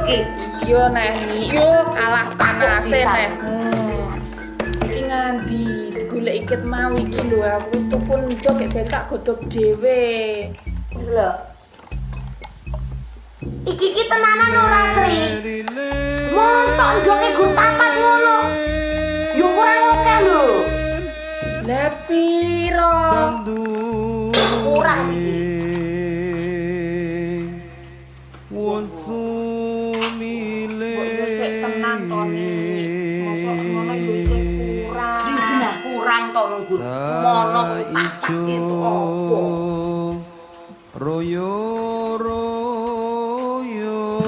ki. Iya neh, yo kalah panase neh. Iki nganti digoleki ket mau iki lho aku wis tuku ndok gek tak godhog dhewe. Lho. Iki tenanan ora Sri. Mosok ndoke gur papat ngono. Yo kurang oke lho. Lah piro? Kurang iki. Tenan to mosok ngono yo isih kurang. Iki nah kurang to nunggu mono papat itu opo. Royo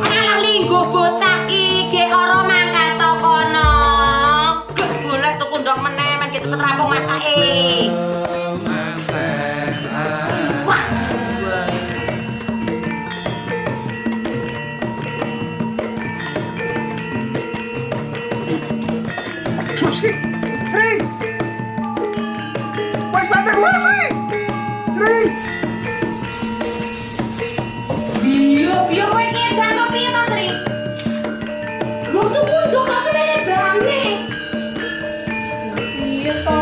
Alah linggo bocah ki ge ora mangkat to kono. Gek golek tuku ndok meneh men cepet rampung masake. Sri! Sri! Wes banter gua Sri! Sri! Biyo kowe iki edan opo piye to, Sri? Lho tuku ndok kok semene banget. Iya to.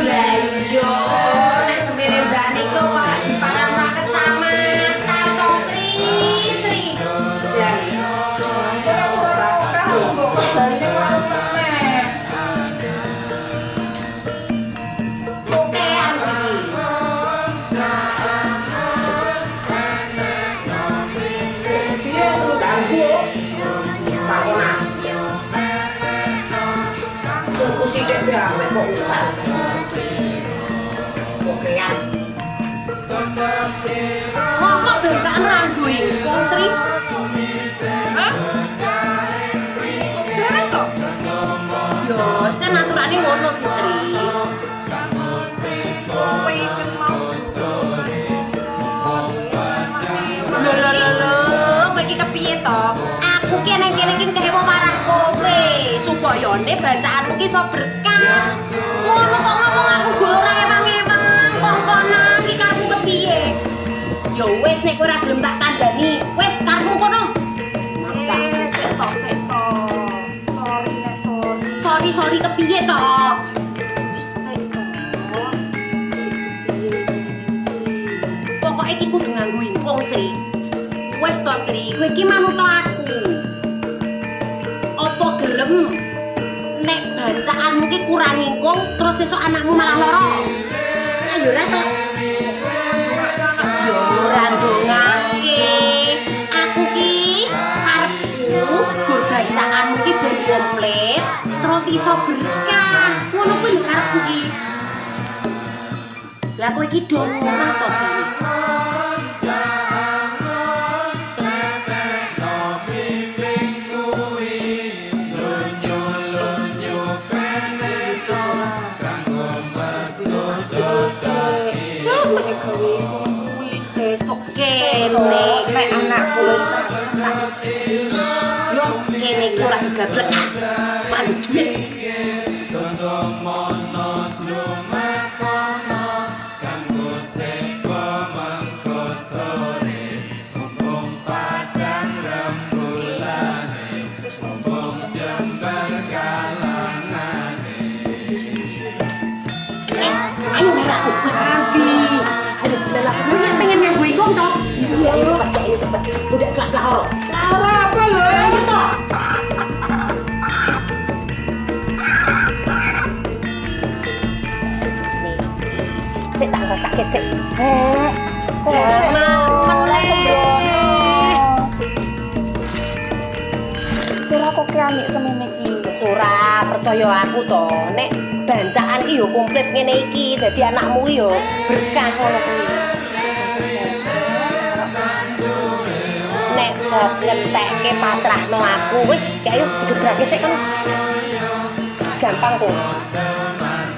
Lah iya, nek semene mbane iku ora dipangan sak kecamatan to, Sri. Siang. Sithik bae kok utang. Okean. Mosok bencaan ranggo ingkung, Sri? Hah? Barang to? Yo, cen aturane ngono sih, Sri. Kowe iki mau Lho, kowe iki kepiye to? Aku ki nang kene iki kaya mau marah kowe, supaya ne bacaanmu ki iso berkah. Ngono kok ngomong aku guru ora ewang-ewang, kongkonan iki karepmu kepiye? Ya wis nek kowe ora gelem tak kandhani, wis karepmu kono. sik to. Sorry kepiye to? Pokoke iki kudu nganggo ingkung, Sri. Wes to, Sri, kowe iki manut aku. Apa gelem nek bacaanmu ki kurang ingkung terus sesuk anakmu malah lara? Ayo ra to. Yo ora ndongake. Aku ki karepku gur bacaanmu ki ben komplit terus iso berkah. Ngono kuwi yo karepku ki. Lah kowe iki do ora to jane. Sesuk kene nek anakku wis tak yo kene iki ora digablek manut duit. Ayo merahku wis rapi. Ayo lelak punya pengen nganggo ingkung to. Ayo cepet. Udah selak lahoro. Lara apa lho? Ayo to. Sik tak rasake sik. Jamal meneh. Kira kok kianik semene iki. Ora percaya aku to, nek bancaan ki yo komplit ngene iki, dadi anakmu yo berkah ngono kuwi. Nek bab ngentekke pasrahno aku wis, ya ayo digebrake sik kan. Wis gampang kok.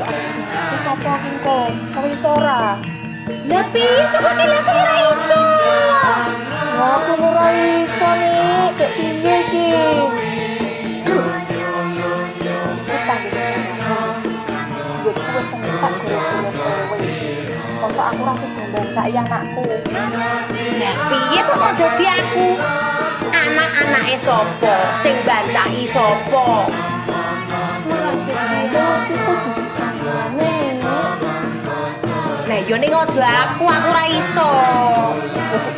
Iki sapa ki kok? Kowe iso ora? Lah piye to kok aku ora iso? Wah, aku ora iso nih, kayak piye iki? Utang iki sama. Duitku wis sempat goro-goro kowe. Kok aku ra sedo bancai anakku. Lah piye to kok dadi aku? Anak-anake sapa? Sing bancai sapa? Lah yo ning aja aku ora iso.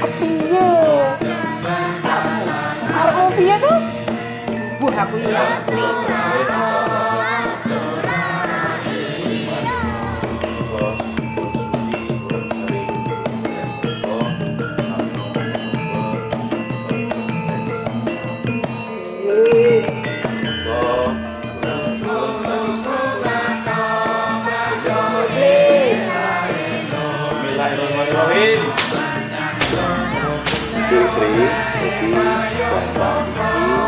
Kepiye? Sekarang Karepmu piye to? buh aku ya asli. Bismillahirrahmanirrahim. Bu Sri, jadi baca ini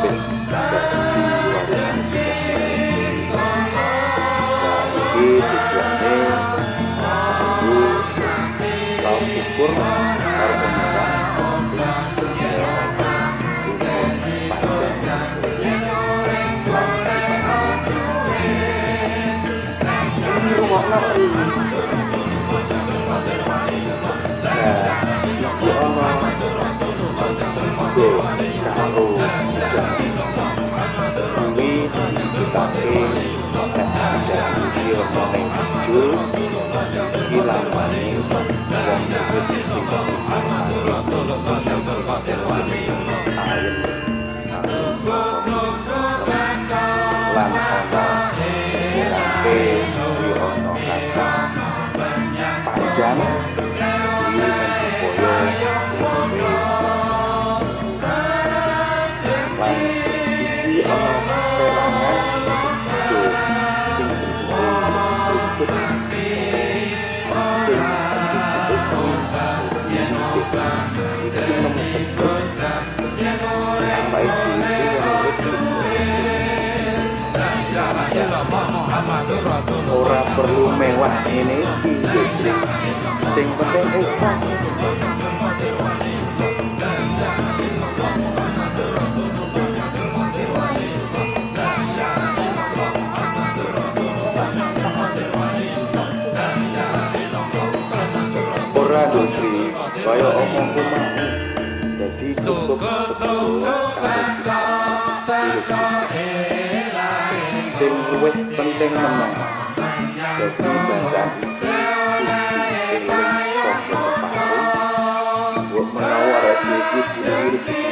wis dadi warisan sudah. Nah, iki tujuane ibu laos syukur karo pemirsa panjang ora perlu mewah ini industri sing penting ikhlas. Ora industri kaya omongku mau jadi cukup sebuah sing luwih penting meneh dadi bacaan iki eling kok menawa arep iki rezeki